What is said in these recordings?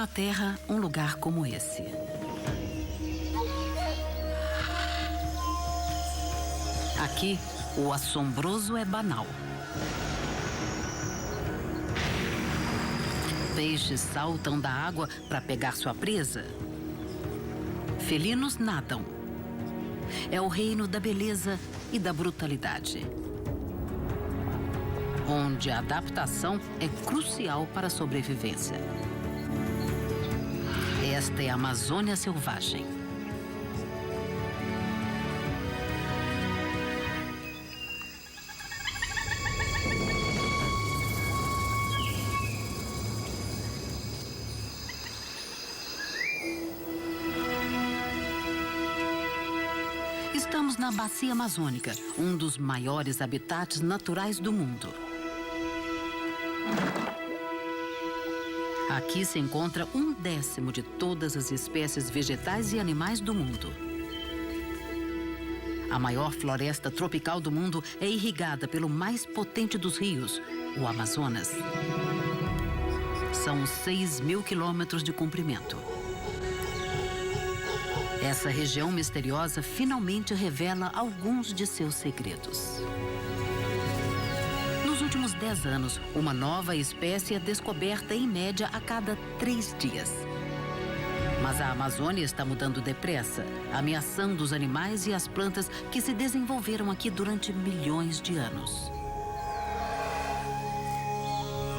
na Terra um lugar como esse. Aqui, o assombroso é banal. Peixes saltam da água para pegar sua presa. Felinos nadam. É o reino da beleza e da brutalidade, onde a adaptação é crucial para a sobrevivência. Esta é a Amazônia selvagem. Estamos na Bacia Amazônica, um dos maiores habitats naturais do mundo. Aqui se encontra 1/10 de todas as espécies vegetais e animais do mundo. A maior floresta tropical do mundo é irrigada pelo mais potente dos rios, o Amazonas. São 6.000 quilômetros de comprimento. Essa região misteriosa finalmente revela alguns de seus segredos. Nos últimos 10 anos, uma nova espécie é descoberta em média a cada 3 dias. Mas a Amazônia está mudando depressa, ameaçando os animais e as plantas que se desenvolveram aqui durante milhões de anos.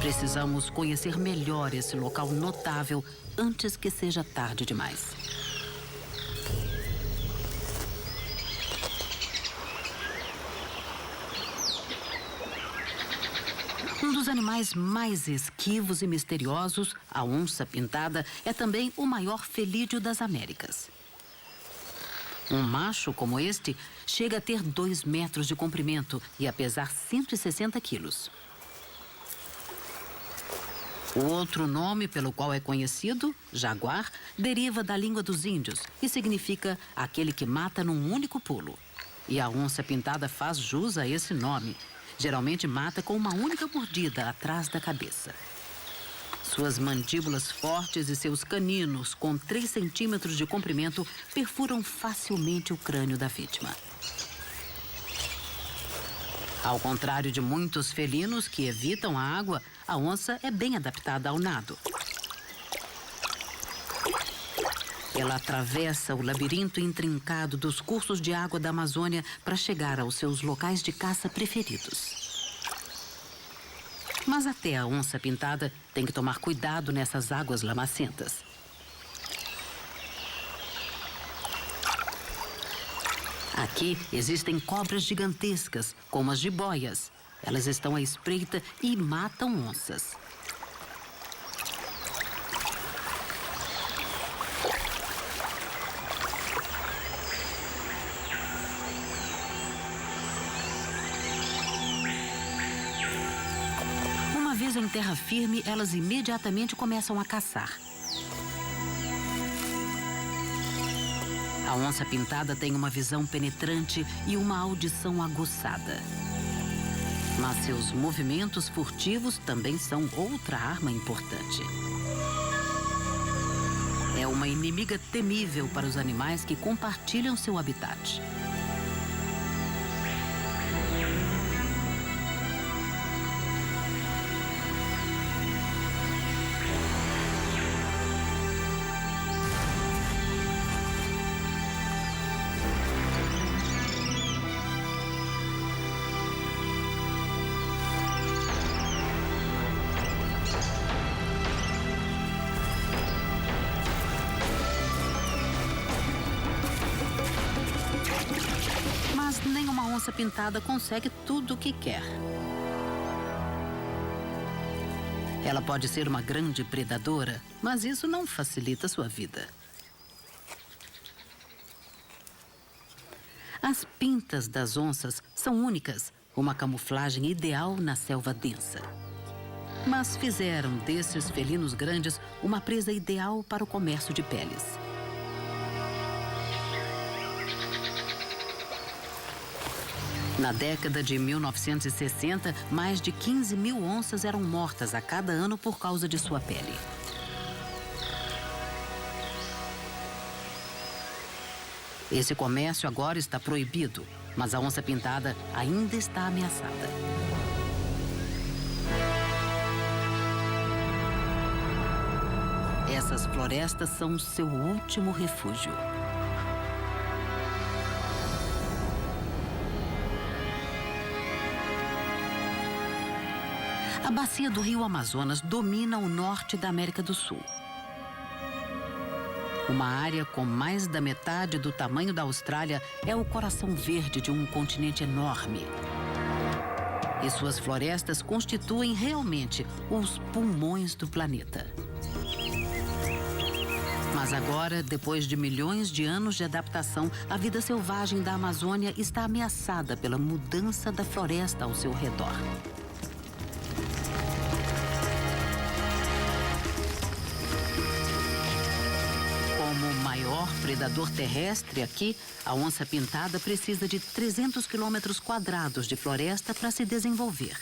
Precisamos conhecer melhor esse local notável antes que seja tarde demais. Um dos animais mais esquivos e misteriosos, a onça-pintada, é também o maior felídeo das Américas. Um macho como este chega a ter 2 metros de comprimento e a pesar 160 quilos. O outro nome pelo qual é conhecido, jaguar, deriva da língua dos índios e significa aquele que mata num único pulo. E a onça-pintada faz jus a esse nome. Geralmente mata com uma única mordida atrás da cabeça. Suas mandíbulas fortes e seus caninos, com 3 centímetros de comprimento, perfuram facilmente o crânio da vítima. Ao contrário de muitos felinos que evitam a água, a onça é bem adaptada ao nado. Ela atravessa o labirinto intrincado dos cursos de água da Amazônia para chegar aos seus locais de caça preferidos. Mas até a onça-pintada tem que tomar cuidado nessas águas lamacentas. Aqui existem cobras gigantescas, como as jiboias. Elas estão à espreita e matam onças. Uma vez em terra firme, elas imediatamente começam a caçar. A onça-pintada tem uma visão penetrante e uma audição aguçada. Mas seus movimentos furtivos também são outra arma importante. É uma inimiga temível para os animais que compartilham seu habitat. A onça-pintada consegue tudo o que quer. Ela pode ser uma grande predadora, mas isso não facilita sua vida. As pintas das onças são únicas, uma camuflagem ideal na selva densa. Mas fizeram desses felinos grandes uma presa ideal para o comércio de peles. Na década de 1960, mais de 15.000 onças eram mortas a cada ano por causa de sua pele. Esse comércio agora está proibido, mas a onça-pintada ainda está ameaçada. Essas florestas são seu último refúgio. A bacia do Rio Amazonas domina o norte da América do Sul. Uma área com mais da metade do tamanho da Austrália é o coração verde de um continente enorme. E suas florestas constituem realmente os pulmões do planeta. Mas agora, depois de milhões de anos de adaptação, a vida selvagem da Amazônia está ameaçada pela mudança da floresta ao seu redor. Como o maior predador terrestre aqui, a onça-pintada precisa de 300 quilômetros quadrados de floresta para se desenvolver.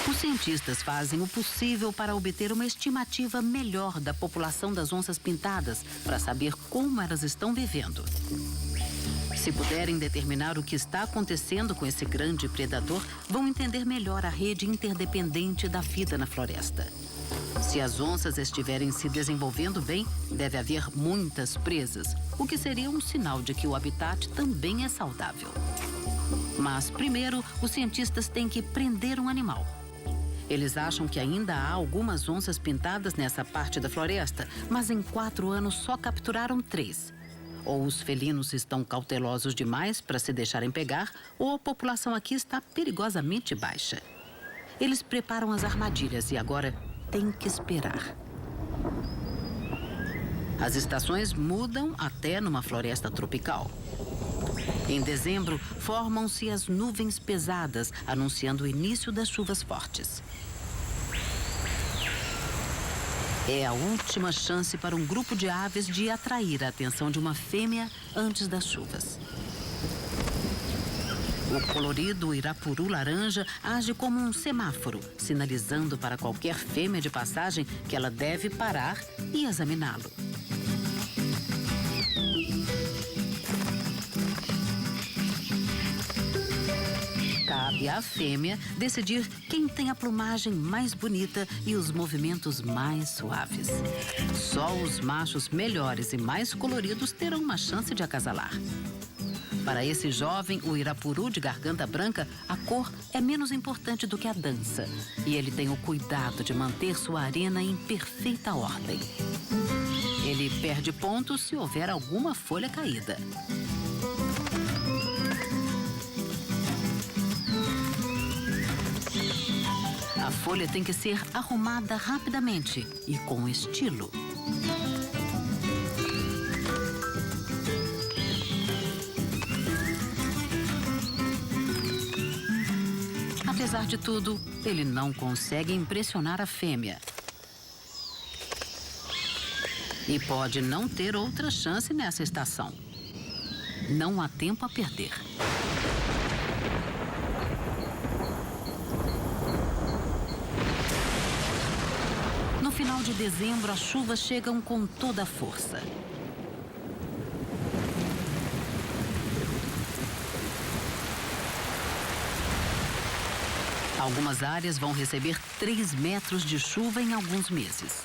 Os cientistas fazem o possível para obter uma estimativa melhor da população das onças pintadas, para saber como elas estão vivendo. Se puderem determinar o que está acontecendo com esse grande predador, vão entender melhor a rede interdependente da vida na floresta. Se as onças estiverem se desenvolvendo bem, deve haver muitas presas, o que seria um sinal de que o habitat também é saudável. Mas, primeiro, os cientistas têm que prender um animal. Eles acham que ainda há algumas onças pintadas nessa parte da floresta, mas em 4 anos só capturaram 3. Ou os felinos estão cautelosos demais para se deixarem pegar, ou a população aqui está perigosamente baixa. Eles preparam as armadilhas e agora tem que esperar. As estações mudam até numa floresta tropical. Em dezembro, formam-se as nuvens pesadas, anunciando o início das chuvas fortes. É a última chance para um grupo de aves de atrair a atenção de uma fêmea antes das chuvas. O colorido irapuru laranja age como um semáforo, sinalizando para qualquer fêmea de passagem que ela deve parar e examiná-lo. Cabe à fêmea decidir quem tem a plumagem mais bonita e os movimentos mais suaves. Só os machos melhores e mais coloridos terão uma chance de acasalar. Para esse jovem, o irapuru de garganta branca, a cor é menos importante do que a dança. E ele tem o cuidado de manter sua arena em perfeita ordem. Ele perde pontos se houver alguma folha caída. A folha tem que ser arrumada rapidamente e com estilo. Apesar de tudo, ele não consegue impressionar a fêmea. E pode não ter outra chance nessa estação. Não há tempo a perder. No final de dezembro, as chuvas chegam com toda a força. Algumas áreas vão receber 3 metros de chuva em alguns meses.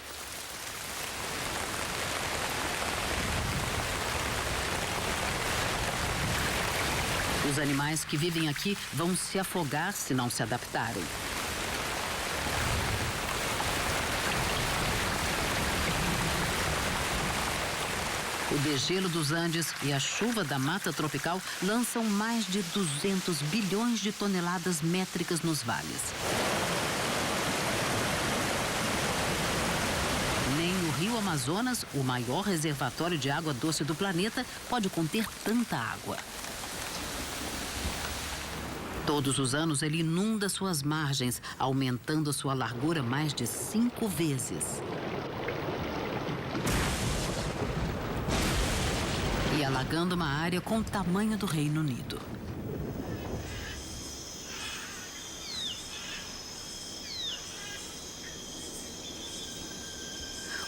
Os animais que vivem aqui vão se afogar se não se adaptarem. O degelo dos Andes e a chuva da mata tropical lançam mais de 200 bilhões de toneladas métricas nos vales. Nem o Rio Amazonas, o maior reservatório de água doce do planeta, pode conter tanta água. Todos os anos ele inunda suas margens, aumentando sua largura mais de 5 vezes. E alagando uma área com o tamanho do Reino Unido.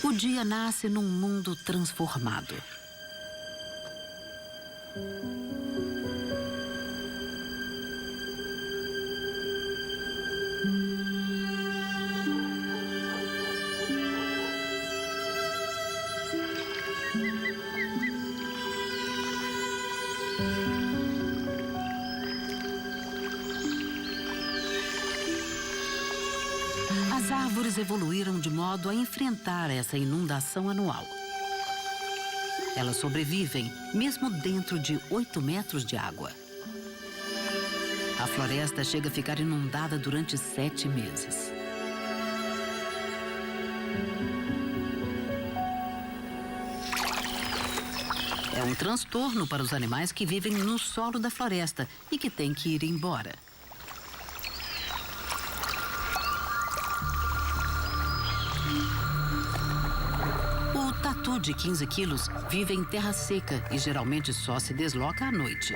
O dia nasce num mundo transformado. As árvores evoluíram de modo a enfrentar essa inundação anual. Elas sobrevivem, mesmo dentro de 8 metros de água. A floresta chega a ficar inundada durante 7 meses. É um transtorno para os animais que vivem no solo da floresta e que têm que ir embora. O tatu de 15 quilos vive em terra seca e geralmente só se desloca à noite.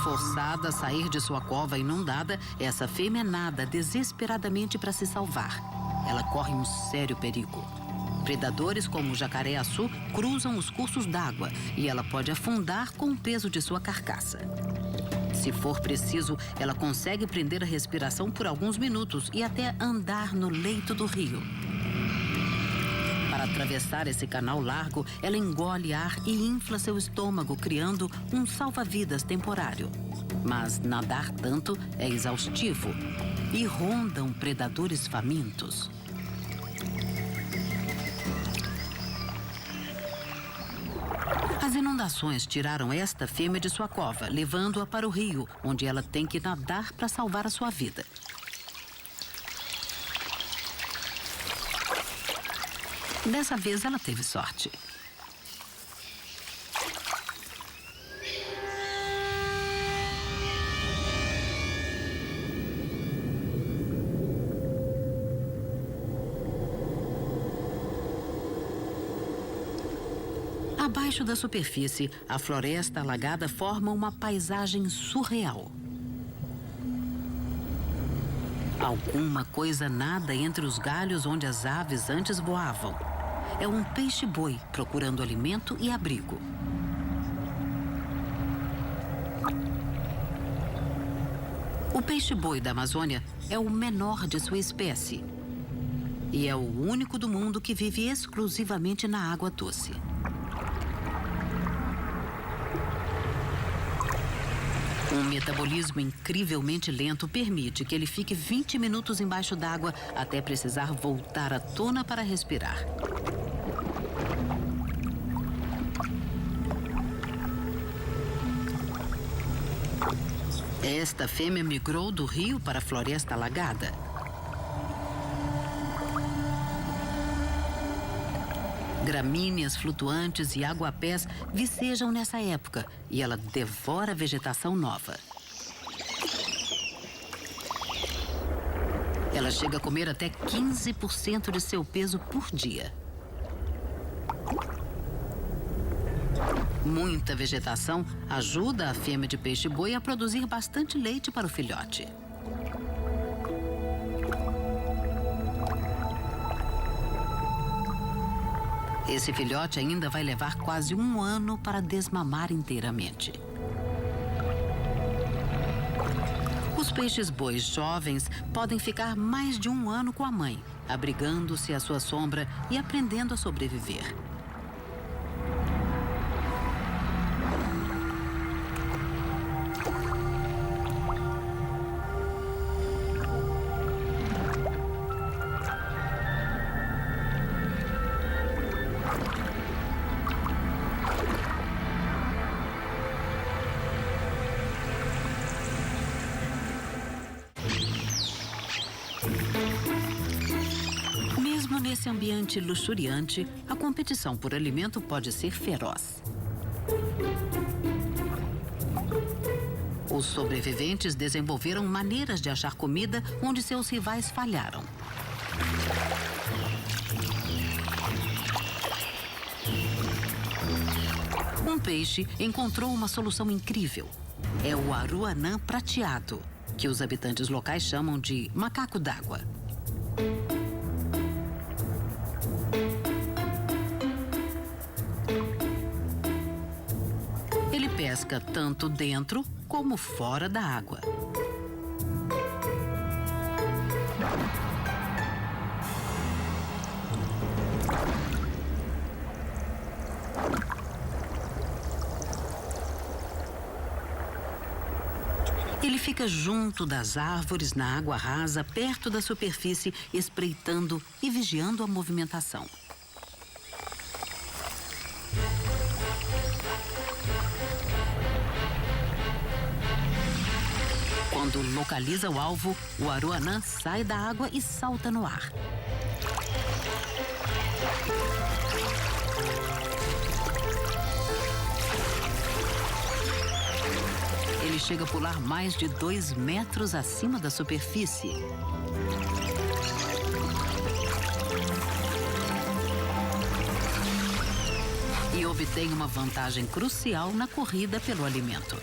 Forçada a sair de sua cova inundada, essa fêmea nada desesperadamente para se salvar. Ela corre um sério perigo. Predadores como o jacaré-açu cruzam os cursos d'água e ela pode afundar com o peso de sua carcaça. Se for preciso, ela consegue prender a respiração por alguns minutos e até andar no leito do rio. Para atravessar esse canal largo, ela engole ar e infla seu estômago, criando um salva-vidas temporário. Mas nadar tanto é exaustivo e rondam predadores famintos. As inundações tiraram esta fêmea de sua cova, levando-a para o rio, onde ela tem que nadar para salvar a sua vida. Dessa vez ela teve sorte. Abaixo da superfície, a floresta alagada forma uma paisagem surreal. Alguma coisa nada entre os galhos onde as aves antes voavam. É um peixe-boi procurando alimento e abrigo. O peixe-boi da Amazônia é o menor de sua espécie. E é o único do mundo que vive exclusivamente na água doce. Um metabolismo incrivelmente lento permite que ele fique 20 minutos embaixo d'água até precisar voltar à tona para respirar. Esta fêmea migrou do rio para a floresta alagada. Gramíneas flutuantes e aguapés vicejam nessa época e ela devora a vegetação nova. Ela chega a comer até 15% de seu peso por dia. Muita vegetação ajuda a fêmea de peixe-boi a produzir bastante leite para o filhote. Esse filhote ainda vai levar quase 1 ano para desmamar inteiramente. Os peixes-bois jovens podem ficar mais de 1 ano com a mãe, abrigando-se à sua sombra e aprendendo a sobreviver. Mesmo nesse ambiente luxuriante, a competição por alimento pode ser feroz. Os sobreviventes desenvolveram maneiras de achar comida onde seus rivais falharam. Um peixe encontrou uma solução incrível. É o aruanã prateado, que os habitantes locais chamam de macaco d'água. Ele pesca tanto dentro como fora da água. Ele fica junto das árvores na água rasa, perto da superfície, espreitando e vigiando a movimentação. Quando localiza o alvo, o aroanã sai da água e salta no ar. Ele chega a pular mais de 2 metros acima da superfície. E obtém uma vantagem crucial na corrida pelo alimento.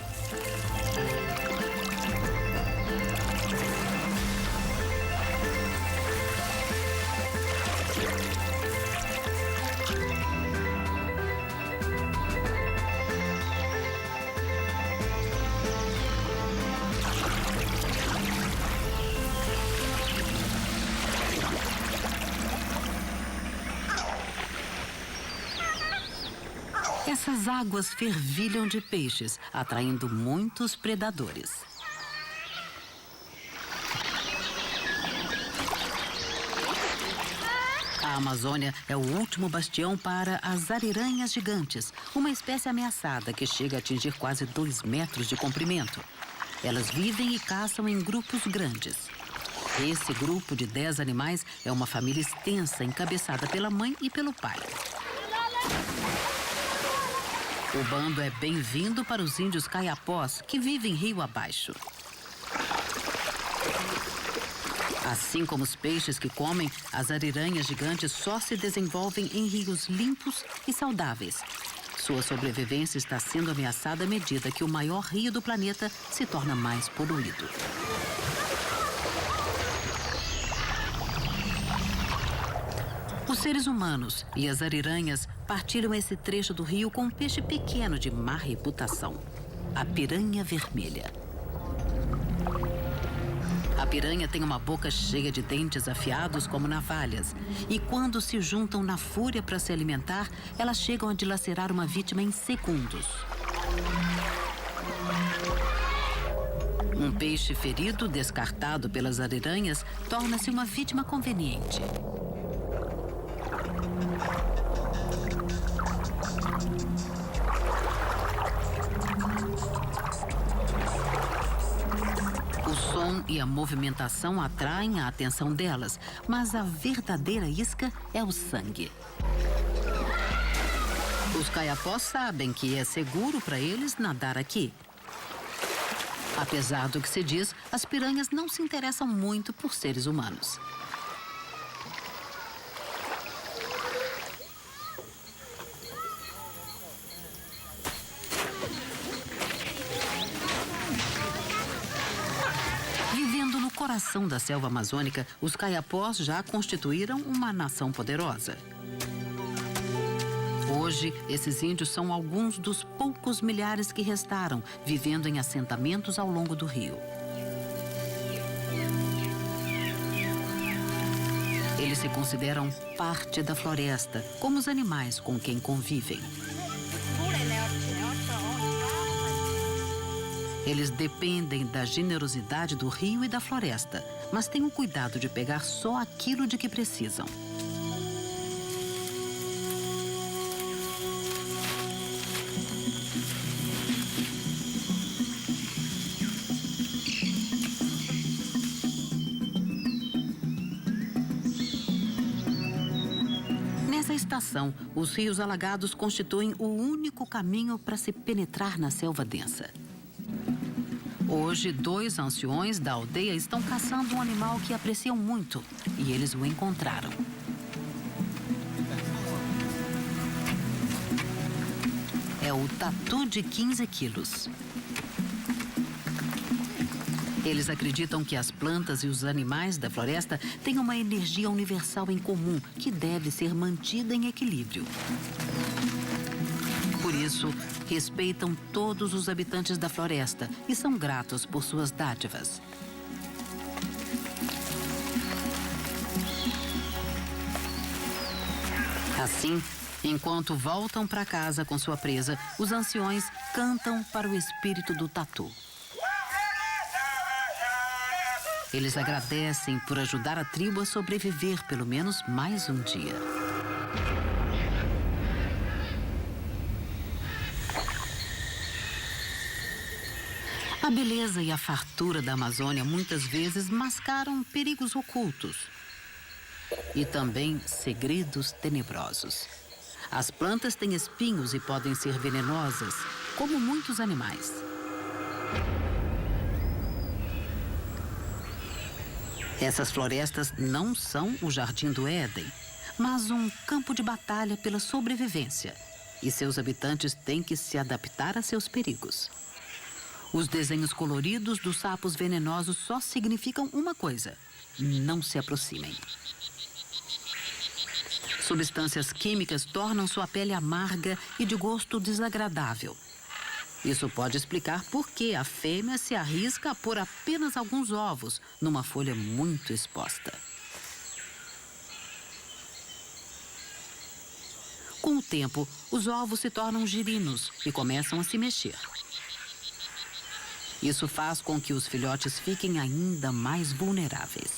Essas águas fervilham de peixes, atraindo muitos predadores. A Amazônia é o último bastião para as ariranhas gigantes, uma espécie ameaçada que chega a atingir quase 2 metros de comprimento. Elas vivem e caçam em grupos grandes. Esse grupo de 10 animais é uma família extensa, encabeçada pela mãe e pelo pai. O bando é bem-vindo para os índios caiapós, que vivem rio abaixo. Assim como os peixes que comem, as ariranhas gigantes só se desenvolvem em rios limpos e saudáveis. Sua sobrevivência está sendo ameaçada à medida que o maior rio do planeta se torna mais poluído. Os seres humanos e as ariranhas partilham esse trecho do rio com um peixe pequeno de má reputação, a piranha vermelha. A piranha tem uma boca cheia de dentes afiados como navalhas, e quando se juntam na fúria para se alimentar, elas chegam a dilacerar uma vítima em segundos. Um peixe ferido, descartado pelas ariranhas, torna-se uma vítima conveniente. O som e a movimentação atraem a atenção delas, mas a verdadeira isca é o sangue. Os caiapós sabem que é seguro para eles nadar aqui. Apesar do que se diz, as piranhas não se interessam muito por seres humanos. Vivendo no coração da selva amazônica, os caiapós já constituíram uma nação poderosa. Hoje, esses índios são alguns dos poucos milhares que restaram, vivendo em assentamentos ao longo do rio. Eles se consideram parte da floresta, como os animais com quem convivem. Eles dependem da generosidade do rio e da floresta, mas têm o cuidado de pegar só aquilo de que precisam. Nessa estação, os rios alagados constituem o único caminho para se penetrar na selva densa. Hoje, 2 anciões da aldeia estão caçando um animal que apreciam muito e eles o encontraram. É o tatu de 15 quilos. Eles acreditam que as plantas e os animais da floresta têm uma energia universal em comum que deve ser mantida em equilíbrio. Por isso, respeitam todos os habitantes da floresta e são gratos por suas dádivas. Assim, enquanto voltam para casa com sua presa, os anciões cantam para o espírito do tatu. Eles agradecem por ajudar a tribo a sobreviver pelo menos mais um dia. A beleza e a fartura da Amazônia muitas vezes mascaram perigos ocultos e também segredos tenebrosos. As plantas têm espinhos e podem ser venenosas, como muitos animais. Essas florestas não são o Jardim do Éden, mas um campo de batalha pela sobrevivência. E seus habitantes têm que se adaptar a seus perigos. Os desenhos coloridos dos sapos venenosos só significam uma coisa: não se aproximem. Substâncias químicas tornam sua pele amarga e de gosto desagradável. Isso pode explicar por que a fêmea se arrisca a pôr apenas alguns ovos numa folha muito exposta. Com o tempo, os ovos se tornam girinos e começam a se mexer. Isso faz com que os filhotes fiquem ainda mais vulneráveis.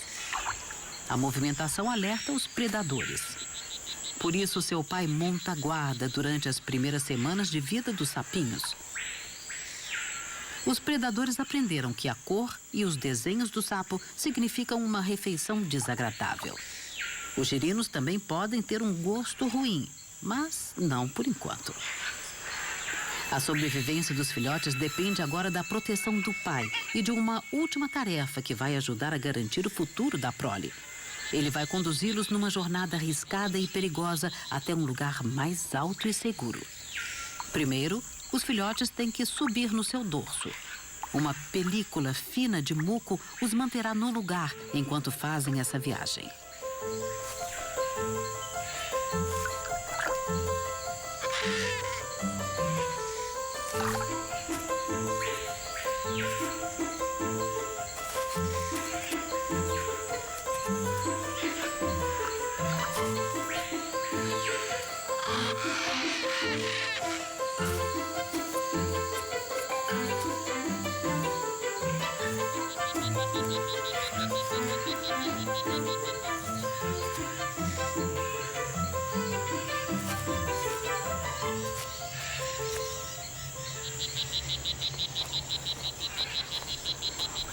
A movimentação alerta os predadores. Por isso, seu pai monta guarda durante as primeiras semanas de vida dos sapinhos. Os predadores aprenderam que a cor e os desenhos do sapo significam uma refeição desagradável. Os girinos também podem ter um gosto ruim, mas não por enquanto. A sobrevivência dos filhotes depende agora da proteção do pai e de uma última tarefa que vai ajudar a garantir o futuro da prole. Ele vai conduzi-los numa jornada arriscada e perigosa até um lugar mais alto e seguro. Primeiro, os filhotes têm que subir no seu dorso. Uma película fina de muco os manterá no lugar enquanto fazem essa viagem.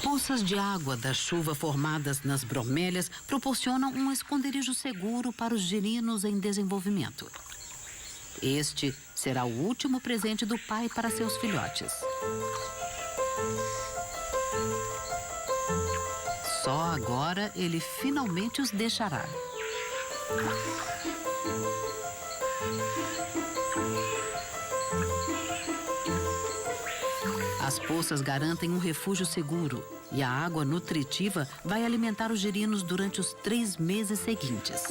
Poças de água da chuva formadas nas bromélias proporcionam um esconderijo seguro para os girinos em desenvolvimento. Este será o último presente do pai para seus filhotes. Só agora ele finalmente os deixará. As poças garantem um refúgio seguro e a água nutritiva vai alimentar os girinos durante os 3 meses seguintes.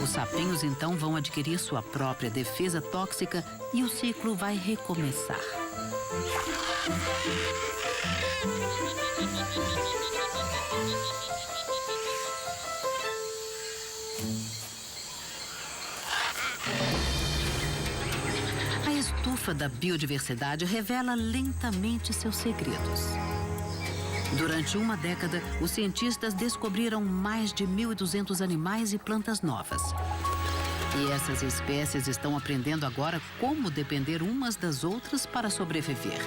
Os sapinhos então vão adquirir sua própria defesa tóxica e o ciclo vai recomeçar. A estufa da biodiversidade revela lentamente seus segredos. Durante uma década, os cientistas descobriram mais de 1.200 animais e plantas novas. E essas espécies estão aprendendo agora como depender umas das outras para sobreviver.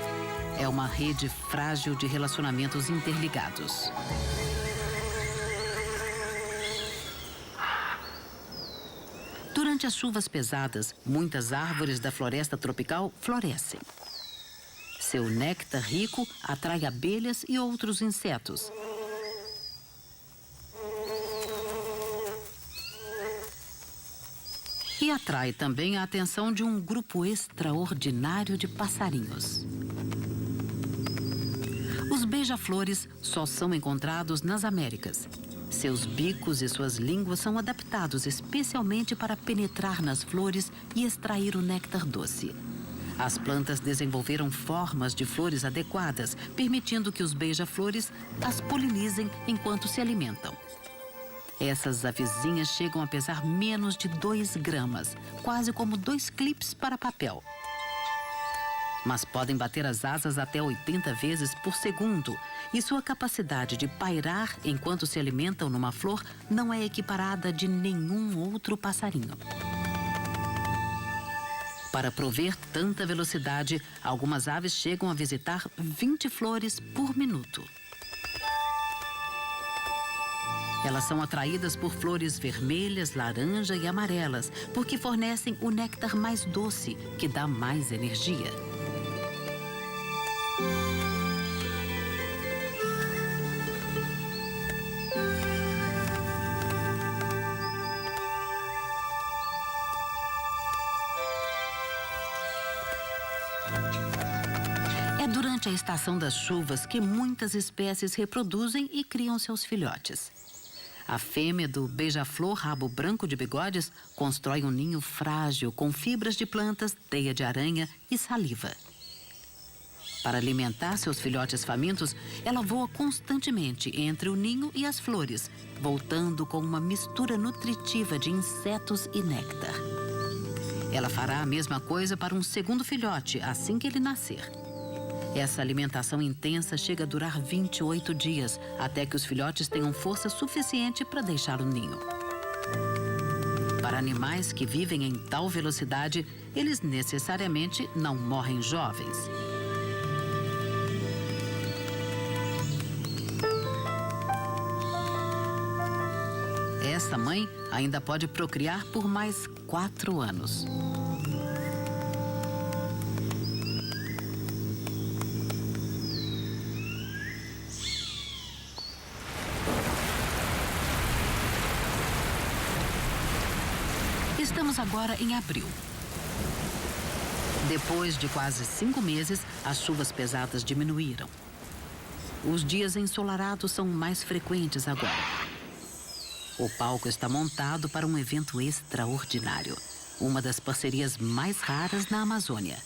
É uma rede frágil de relacionamentos interligados. Durante as chuvas pesadas, muitas árvores da floresta tropical florescem. Seu néctar rico atrai abelhas e outros insetos. E atrai também a atenção de um grupo extraordinário de passarinhos. beija-flores só são encontrados nas Américas. Seus bicos e suas línguas são adaptados especialmente para penetrar nas flores e extrair o néctar doce. As plantas desenvolveram formas de flores adequadas, permitindo que os beija-flores as polinizem enquanto se alimentam. Essas avezinhas chegam a pesar menos de 2 gramas, quase como 2 clipes para papel. Mas podem bater as asas até 80 vezes por segundo, e sua capacidade de pairar enquanto se alimentam numa flor não é equiparada de nenhum outro passarinho. Para prover tanta velocidade, algumas aves chegam a visitar 20 flores por minuto. Elas são atraídas por flores vermelhas, laranja e amarelas, porque fornecem o néctar mais doce, que dá mais energia. É durante a estação das chuvas que muitas espécies reproduzem e criam seus filhotes. A fêmea do beija-flor rabo branco de bigodes constrói um ninho frágil com fibras de plantas, teia de aranha e saliva. Para alimentar seus filhotes famintos, ela voa constantemente entre o ninho e as flores, voltando com uma mistura nutritiva de insetos e néctar. Ela fará a mesma coisa para um segundo filhote assim que ele nascer. Essa alimentação intensa chega a durar 28 dias, até que os filhotes tenham força suficiente para deixar o ninho. Para animais que vivem em tal velocidade, eles necessariamente não morrem jovens. Essa mãe ainda pode procriar por mais 4 anos. Estamos agora em abril. Depois de quase 5 meses, as chuvas pesadas diminuíram. Os dias ensolarados são mais frequentes agora. O palco está montado para um evento extraordinário, uma das parcerias mais raras na Amazônia.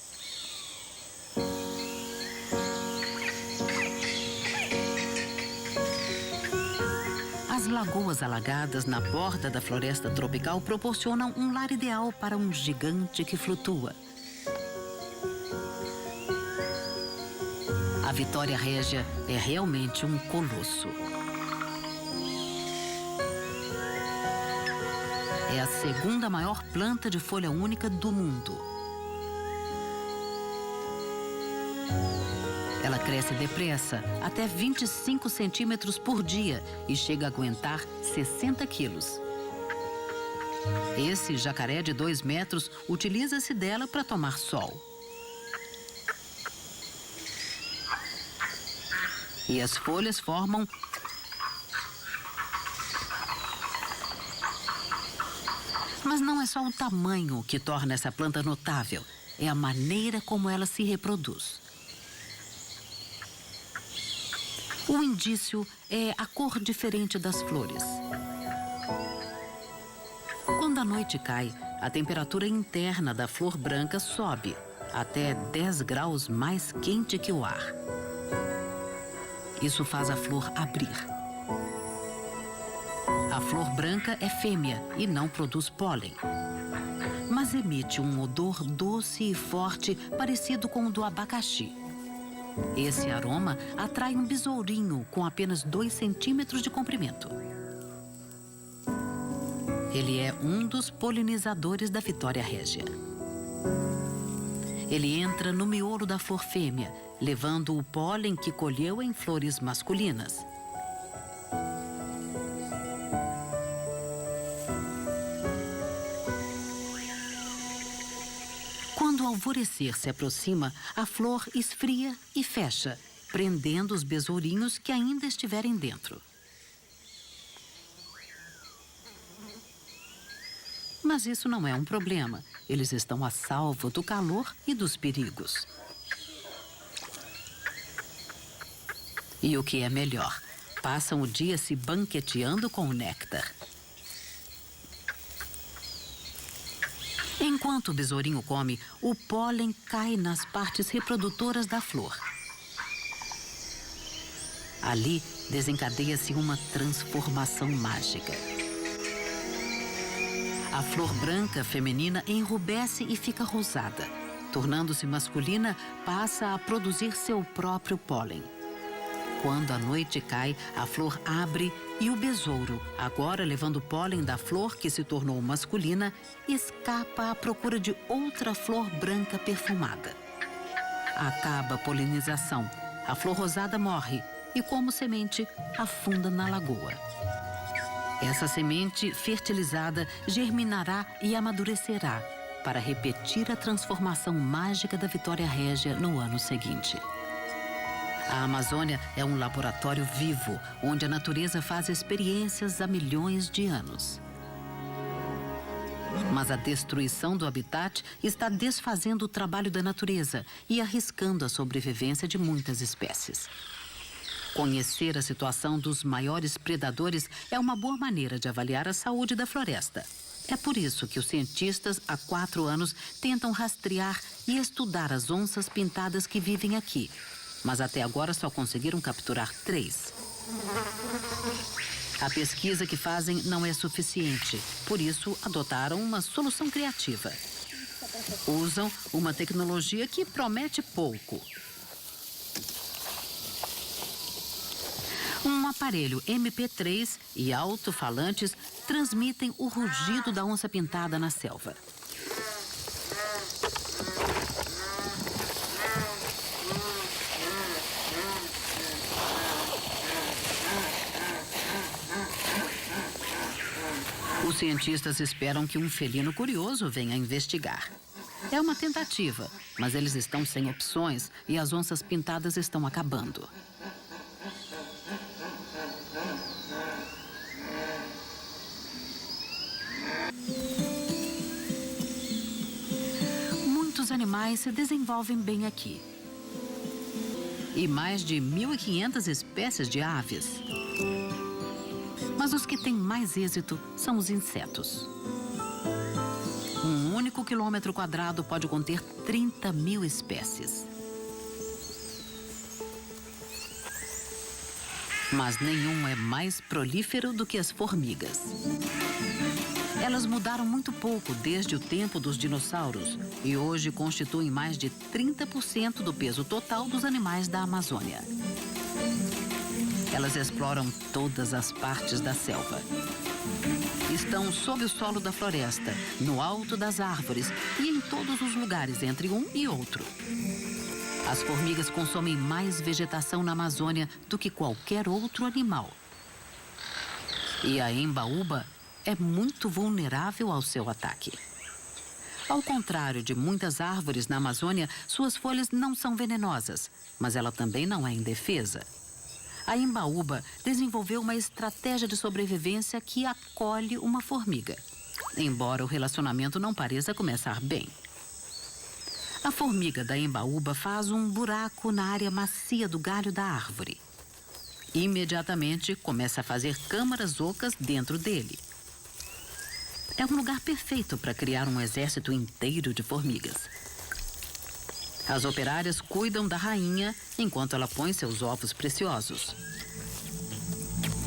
As lagoas alagadas na borda da floresta tropical proporcionam um lar ideal para um gigante que flutua. A Vitória Régia é realmente um colosso. É a segunda maior planta de folha única do mundo. Ela cresce depressa, até 25 centímetros por dia, e chega a aguentar 60 quilos. Esse jacaré de 2 metros utiliza-se dela para tomar sol. E as folhas formam Mas não é só o tamanho que torna essa planta notável, é a maneira como ela se reproduz. O indício é a cor diferente das flores. Quando a noite cai, a temperatura interna da flor branca sobe, até 10 graus mais quente que o ar. Isso faz a flor abrir. A flor branca é fêmea e não produz pólen, mas emite um odor doce e forte parecido com o do abacaxi. Esse aroma atrai um besourinho com apenas 2 centímetros de comprimento. Ele é um dos polinizadores da Vitória Régia. Ele entra no miolo da flor fêmea, levando o pólen que colheu em flores masculinas. Quando o alvorecer se aproxima, a flor esfria e fecha, prendendo os besourinhos que ainda estiverem dentro. Mas isso não é um problema. Eles estão a salvo do calor e dos perigos. E o que é melhor, passam o dia se banqueteando com o néctar. Enquanto o besourinho come, o pólen cai nas partes reprodutoras da flor. Ali desencadeia-se uma transformação mágica. A flor branca feminina enrubesce e fica rosada. Tornando-se masculina, passa a produzir seu próprio pólen. Quando a noite cai, a flor abre e o besouro, agora levando o pólen da flor que se tornou masculina, escapa à procura de outra flor branca perfumada. Acaba a polinização. A flor rosada morre e, como semente, afunda na lagoa. Essa semente fertilizada germinará e amadurecerá para repetir a transformação mágica da Vitória Régia no ano seguinte. A Amazônia é um laboratório vivo, onde a natureza faz experiências há milhões de anos. Mas a destruição do habitat está desfazendo o trabalho da natureza e arriscando a sobrevivência de muitas espécies. Conhecer a situação dos maiores predadores é uma boa maneira de avaliar a saúde da floresta. É por isso que os cientistas, há 4 anos, tentam rastrear e estudar as onças pintadas que vivem aqui. Mas até agora só conseguiram capturar 3. A pesquisa que fazem não é suficiente, por isso adotaram uma solução criativa. Usam uma tecnologia que promete pouco. Um aparelho MP3 e alto-falantes transmitem o rugido da onça pintada na selva. Os cientistas esperam que um felino curioso venha investigar. É uma tentativa, mas eles estão sem opções e as onças pintadas estão acabando. Muitos animais se desenvolvem bem aqui. E mais de 1.500 espécies de aves. Mas os que têm mais êxito são os insetos. Um único quilômetro quadrado pode conter 30.000 espécies. Mas nenhum é mais prolífero do que as formigas. Elas mudaram muito pouco desde o tempo dos dinossauros e hoje constituem mais de 30% do peso total dos animais da Amazônia. Elas exploram todas as partes da selva. Estão sob o solo da floresta, no alto das árvores e em todos os lugares entre um e outro. As formigas consomem mais vegetação na Amazônia do que qualquer outro animal. E a embaúba é muito vulnerável ao seu ataque. Ao contrário de muitas árvores na Amazônia, suas folhas não são venenosas, mas ela também não é indefesa. A embaúba desenvolveu uma estratégia de sobrevivência que acolhe uma formiga, embora o relacionamento não pareça começar bem. A formiga da embaúba faz um buraco na área macia do galho da árvore. Imediatamente começa a fazer câmaras ocas dentro dele. É um lugar perfeito para criar um exército inteiro de formigas. As operárias cuidam da rainha enquanto ela põe seus ovos preciosos.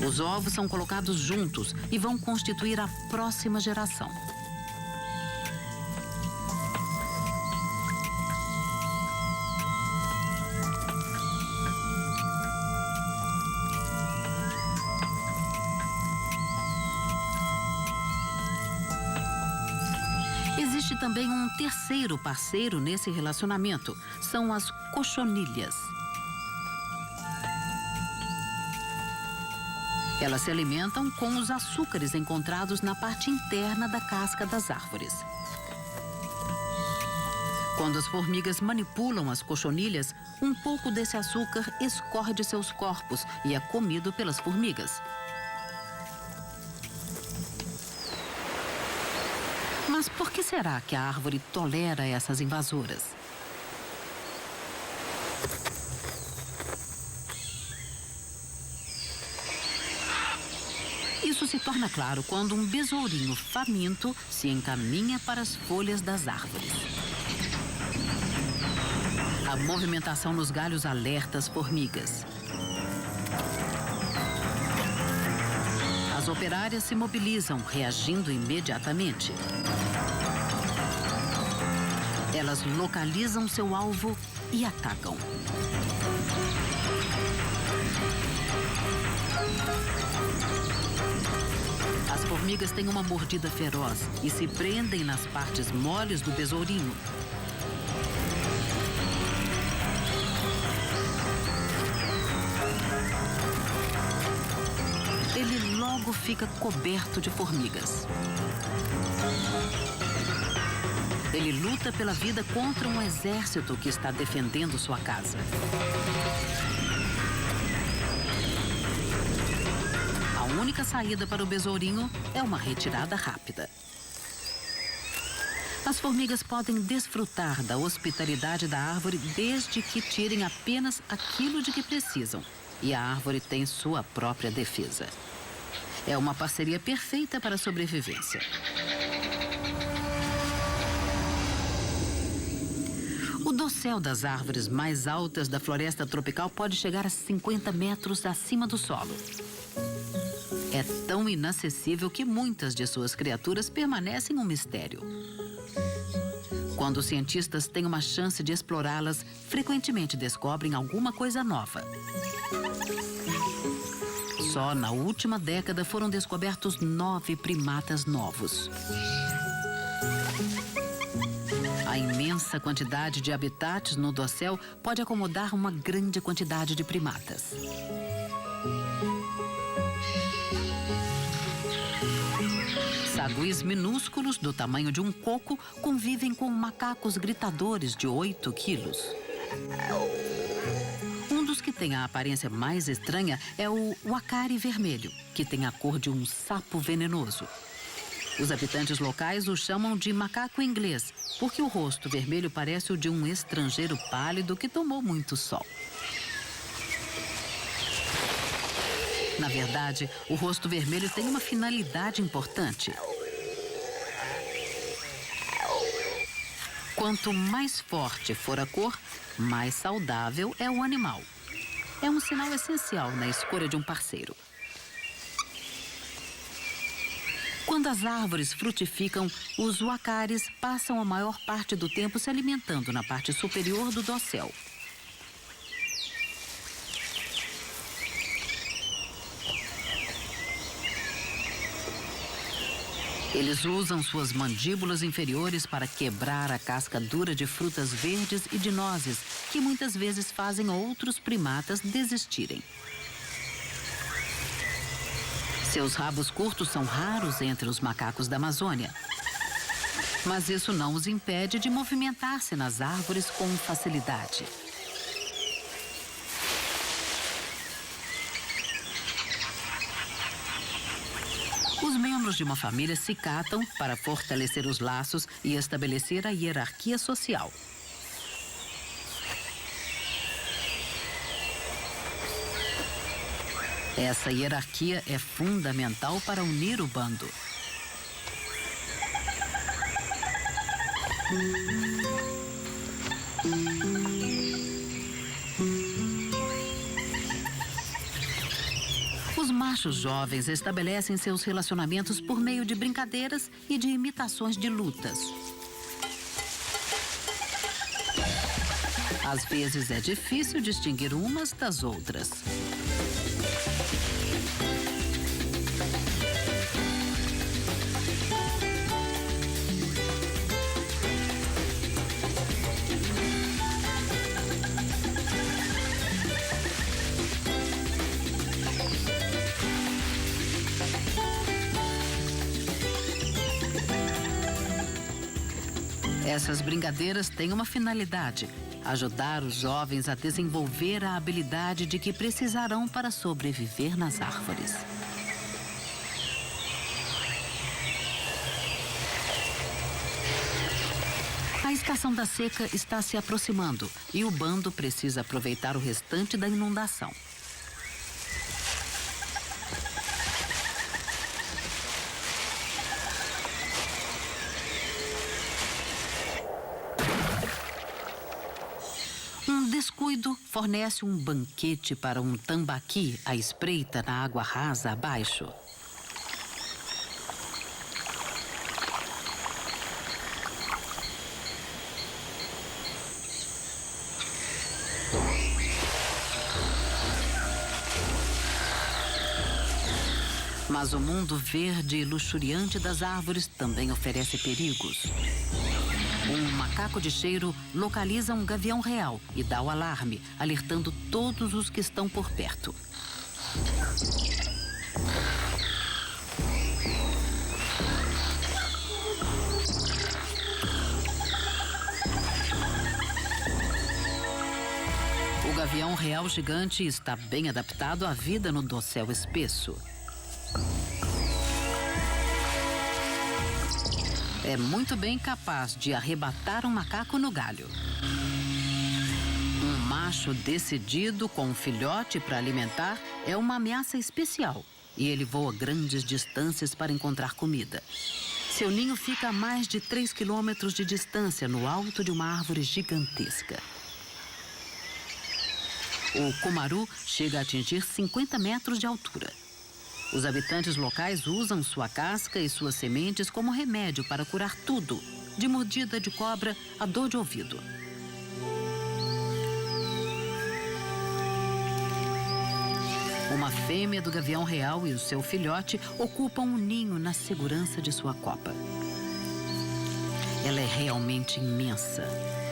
Os ovos são colocados juntos e vão constituir a próxima geração. Existe também um terceiro parceiro nesse relacionamento. São as cochonilhas. Elas se alimentam com os açúcares encontrados na parte interna da casca das árvores. Quando as formigas manipulam as cochonilhas, um pouco desse açúcar escorre de seus corpos e é comido pelas formigas. Mas por que será que a árvore tolera essas invasoras? se torna claro quando um besourinho faminto se encaminha para as folhas das árvores. A movimentação nos galhos alerta as formigas. As operárias se mobilizam, reagindo imediatamente. Elas localizam seu alvo e atacam. As formigas têm uma mordida feroz e se prendem nas partes moles do besourinho. Ele logo fica coberto de formigas. Ele luta pela vida contra um exército que está defendendo sua casa. A única saída para o besourinho é uma retirada rápida. As formigas podem desfrutar da hospitalidade da árvore desde que tirem apenas aquilo de que precisam. E a árvore tem sua própria defesa. É uma parceria perfeita para a sobrevivência. O dossel das árvores mais altas da floresta tropical pode chegar a 50 metros acima do solo. É tão inacessível que muitas de suas criaturas permanecem um mistério. Quando os cientistas têm uma chance de explorá-las, frequentemente descobrem alguma coisa nova. Só na última década foram descobertos 9 primatas novos. A imensa quantidade de habitats no dossel pode acomodar uma grande quantidade de primatas. Saguis minúsculos do tamanho de um coco convivem com macacos gritadores de 8 quilos. Um dos que tem a aparência mais estranha é o uacari vermelho, que tem a cor de um sapo venenoso. Os habitantes locais o chamam de macaco inglês, porque o rosto vermelho parece o de um estrangeiro pálido que tomou muito sol. Na verdade, o rosto vermelho tem uma finalidade importante. Quanto mais forte for a cor, mais saudável é o animal. É um sinal essencial na escolha de um parceiro. Quando as árvores frutificam, os uacaris passam a maior parte do tempo se alimentando na parte superior do dossel. Eles usam suas mandíbulas inferiores para quebrar a casca dura de frutas verdes e de nozes, que muitas vezes fazem outros primatas desistirem. Seus rabos curtos são raros entre os macacos da Amazônia. Mas isso não os impede de movimentar-se nas árvores com facilidade. Os membros de uma família se catam para fortalecer os laços e estabelecer a hierarquia social. Essa hierarquia é fundamental para unir o bando. Os machos jovens estabelecem seus relacionamentos por meio de brincadeiras e de imitações de lutas. Às vezes é difícil distinguir umas das outras. Essas brincadeiras têm uma finalidade: ajudar os jovens a desenvolver a habilidade de que precisarão para sobreviver nas árvores. A estação da seca está se aproximando e o bando precisa aproveitar o restante da inundação. descuido, fornece um banquete para um tambaqui à espreita na água rasa abaixo. Mas o mundo verde e luxuriante das árvores também oferece perigos. Um macaco de cheiro localiza um gavião real e dá o alarme, alertando todos os que estão por perto. O gavião real gigante está bem adaptado à vida no dossel espesso. É muito bem capaz de arrebatar um macaco no galho. Um macho decidido com um filhote para alimentar é uma ameaça especial e ele voa grandes distâncias para encontrar comida. Seu ninho fica a mais de 3 quilômetros de distância no alto de uma árvore gigantesca. O cumaru chega a atingir 50 metros de altura. Os habitantes locais usam sua casca e suas sementes como remédio para curar tudo, de mordida de cobra a dor de ouvido. Uma fêmea do gavião real e o seu filhote ocupam um ninho na segurança de sua copa. Ela é realmente imensa.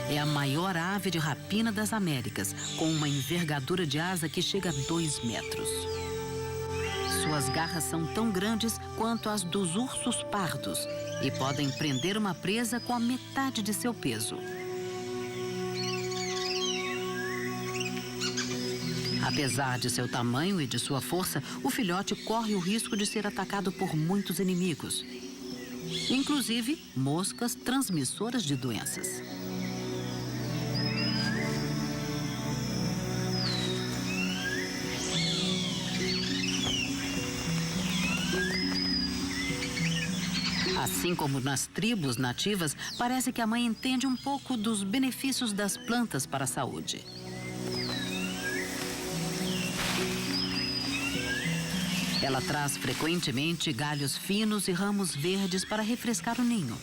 É a maior ave de rapina das Américas, com uma envergadura de asa que chega a 2 metros. Suas garras são tão grandes quanto as dos ursos pardos e podem prender uma presa com a metade de seu peso. Apesar de seu tamanho e de sua força, o filhote corre o risco de ser atacado por muitos inimigos, inclusive moscas transmissoras de doenças. Assim como nas tribos nativas, parece que a mãe entende um pouco dos benefícios das plantas para a saúde. Ela traz frequentemente galhos finos e ramos verdes para refrescar o ninho.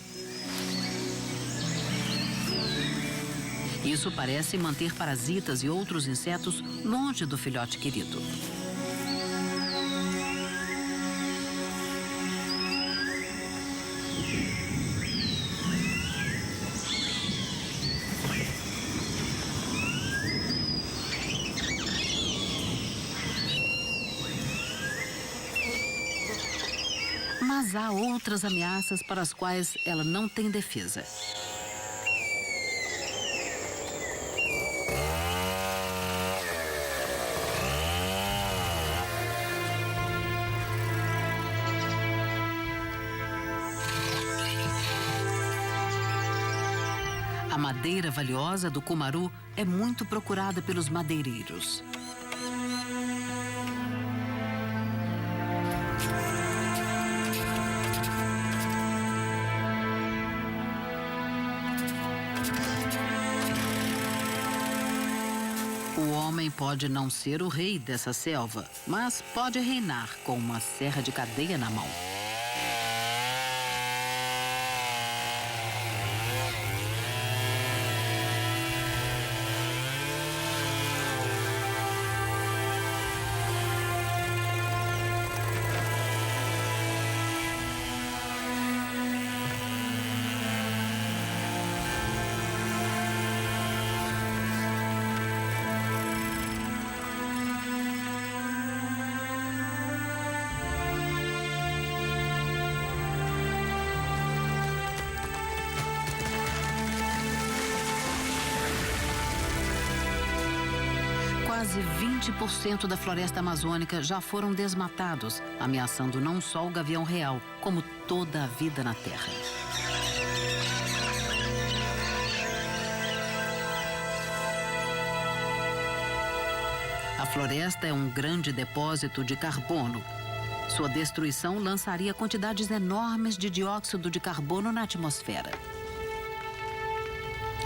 Isso parece manter parasitas e outros insetos longe do filhote querido. Mas há outras ameaças para as quais ela não tem defesa. A madeira valiosa do cumaru é muito procurada pelos madeireiros. O homem pode não ser o rei dessa selva, mas pode reinar com uma serra de cadeia na mão. Quase 20% da floresta amazônica já foram desmatados, ameaçando não só o gavião real, como toda a vida na Terra. A floresta é um grande depósito de carbono. Sua destruição lançaria quantidades enormes de dióxido de carbono na atmosfera.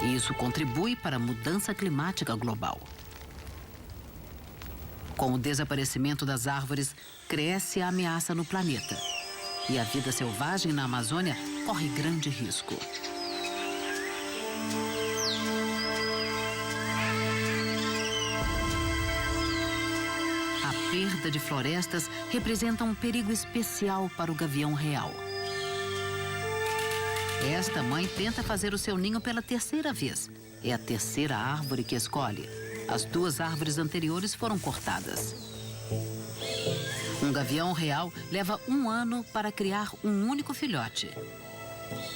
E isso contribui para a mudança climática global. Com o desaparecimento das árvores, cresce a ameaça no planeta. E a vida selvagem na Amazônia corre grande risco. A perda de florestas representa um perigo especial para o gavião real. Esta mãe tenta fazer o seu ninho pela terceira vez. É a terceira árvore que escolhe. As 2 árvores anteriores foram cortadas. Um gavião real leva 1 ano para criar um único filhote.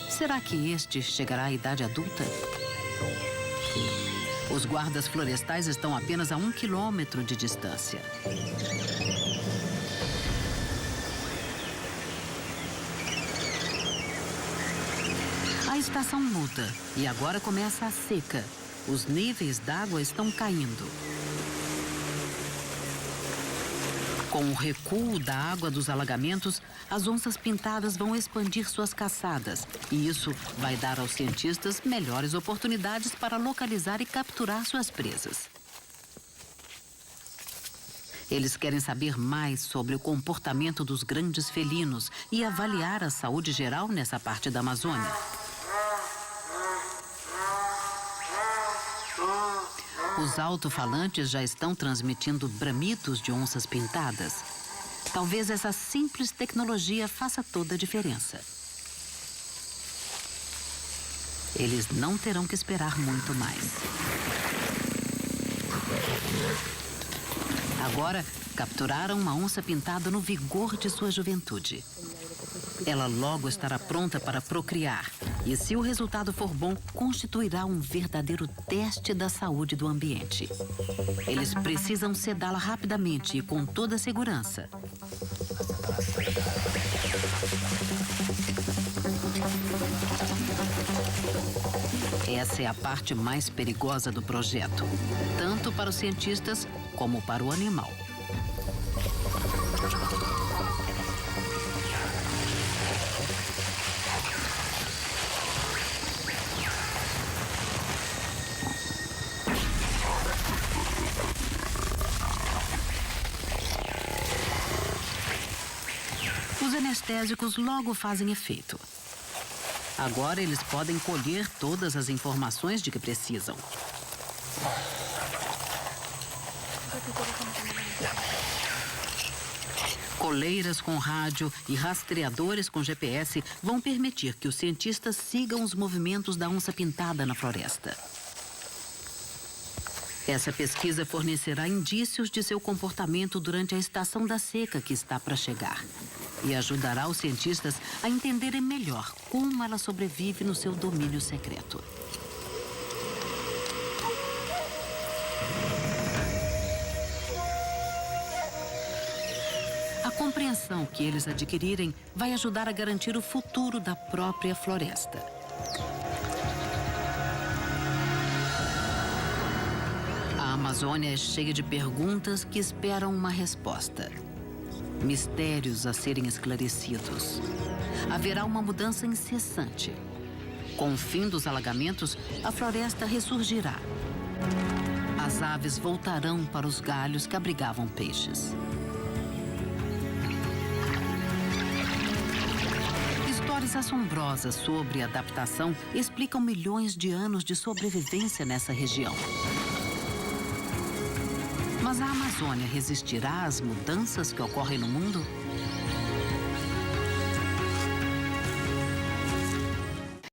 Será que este chegará à idade adulta? Os guardas florestais estão apenas a 1 quilômetro de distância. A estação muda e agora começa a seca. Os níveis d'água estão caindo. Com o recuo da água dos alagamentos, as onças pintadas vão expandir suas caçadas. E isso vai dar aos cientistas melhores oportunidades para localizar e capturar suas presas. Eles querem saber mais sobre o comportamento dos grandes felinos e avaliar a saúde geral nessa parte da Amazônia. Os alto-falantes já estão transmitindo bramidos de onças pintadas. Talvez essa simples tecnologia faça toda a diferença. Eles não terão que esperar muito mais. Agora, capturaram uma onça pintada no vigor de sua juventude. Ela logo estará pronta para procriar. E se o resultado for bom, constituirá um verdadeiro teste da saúde do ambiente. Eles precisam sedá-la rapidamente e com toda a segurança. Essa é a parte mais perigosa do projeto, tanto para os cientistas como para o animal. Os anestésicos logo fazem efeito. Agora eles podem colher todas as informações de que precisam. Coleiras com rádio e rastreadores com GPS vão permitir que os cientistas sigam os movimentos da onça pintada na floresta. Essa pesquisa fornecerá indícios de seu comportamento durante a estação da seca que está para chegar e ajudará os cientistas a entenderem melhor como ela sobrevive no seu domínio secreto. A compreensão que eles adquirirem vai ajudar a garantir o futuro da própria floresta. A Amazônia é cheia de perguntas que esperam uma resposta. Mistérios a serem esclarecidos. Haverá uma mudança incessante. Com o fim dos alagamentos, a floresta ressurgirá. As aves voltarão para os galhos que abrigavam peixes. Histórias assombrosas sobre adaptação explicam milhões de anos de sobrevivência nessa região. Mas a Amazônia resistirá às mudanças que ocorrem no mundo?